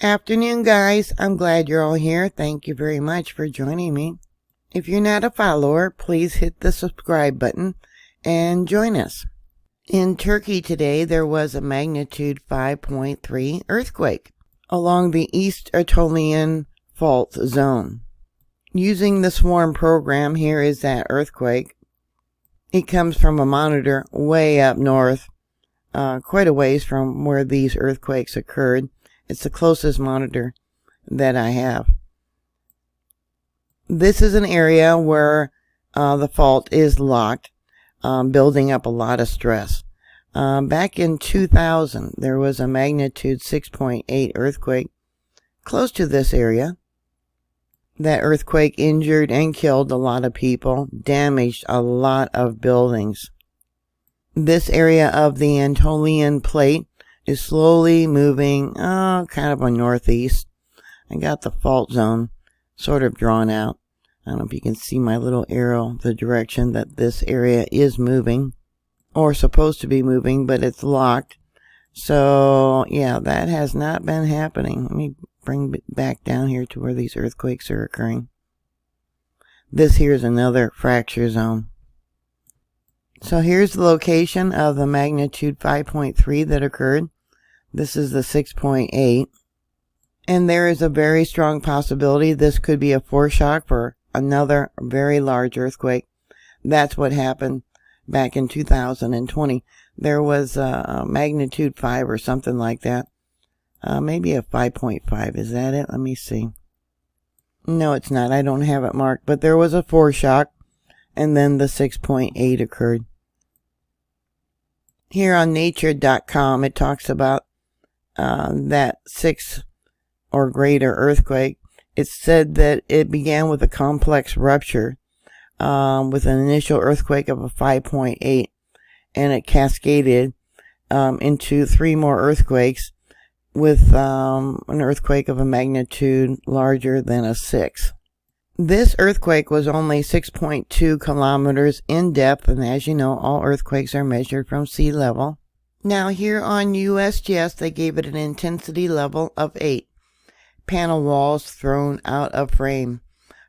Afternoon, guys. I'm glad you're all here. Thank you very much for joining me. If you're not a follower, please hit the subscribe button and join us. In Turkey today, there was a magnitude 5.3 earthquake along the East Anatolian Fault zone. Using the swarm program, here is that earthquake. It comes from a monitor way up north, quite a ways from where these earthquakes occurred. It's the closest monitor that I have. This is an area where the fault is locked, building up a lot of stress. Back in 2000, there was a magnitude 6.8 earthquake close to this area. That earthquake injured and killed a lot of people, damaged a lot of buildings. This area of the Anatolian Plate is slowly moving kind of a northeast. I got the fault zone sort of drawn out. I don't know if you can see my little arrow, the direction that this area is moving, or supposed to be moving, but it's locked. So, yeah, that has not been happening. Let me bring it back down here to where these earthquakes are occurring. This here is another fracture zone. So here's the location of the magnitude 5.3 that occurred. This is the 6.8. And there is a very strong possibility this could be a foreshock for another very large earthquake. That's what happened back in 2020. There was a magnitude 5 or something like that. Maybe a 5.5. Is that it? Let me see. No, it's not. I don't have it marked. But there was a foreshock, and then the 6.8 occurred. Here on nature.com, it talks about that 6 or greater earthquake. It said that it began with a complex rupture with an initial earthquake of a 5.8, and it cascaded into 3 more earthquakes with an earthquake of a magnitude larger than a 6. This earthquake was only 6.2 kilometers in depth, and as you know, all earthquakes are measured from sea level. Now here on USGS, they gave it an intensity level of 8. Panel walls thrown out of frame,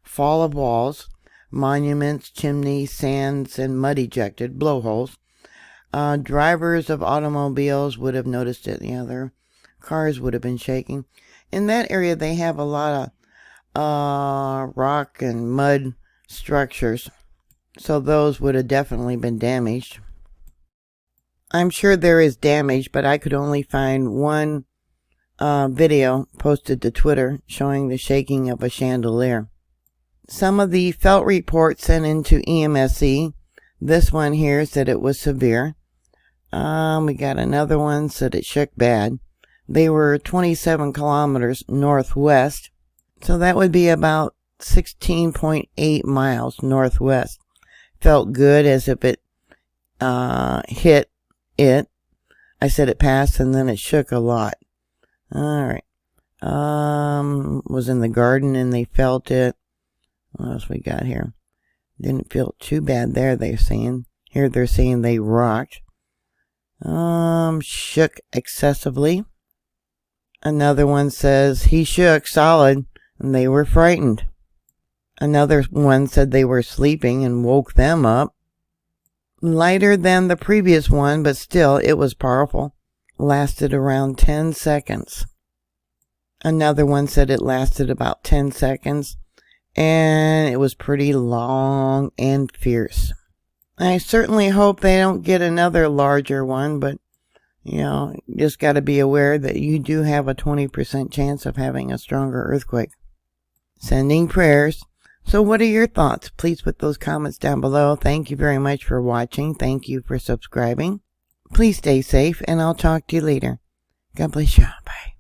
fall of walls, monuments, chimneys, sands, and mud ejected, blowholes. Drivers of automobiles would have noticed it. Yeah, their cars would have been shaking. In that area, they have a lot of rock and mud structures, so those would have definitely been damaged. I'm sure there is damage, but I could only find one video posted to Twitter showing the shaking of a chandelier. Some of the felt reports sent into EMSE, this one here said it was severe. We got another one said it shook bad. They were 27 kilometers northwest, so that would be about 16.8 miles northwest. Felt good as if it hit it. I said it passed and then it shook a lot. Alright. Was in the garden and they felt it. What else we got here? Didn't feel too bad there, they're saying. Here they're saying they rocked. Shook excessively. Another one says he shook solid and they were frightened. Another one said they were sleeping and woke them up. Lighter than the previous one, but still it was powerful. Lasted around 10 seconds. Another one said it lasted about 10 seconds. And it was pretty long and fierce. I certainly hope they don't get another larger one, but, you know, just got to be aware that you do have a 20% chance of having a stronger earthquake. Sending prayers. So what are your thoughts? Please put those comments down below. Thank you very much for watching. Thank you for subscribing. Please stay safe, and I'll talk to you later. God bless you. Bye.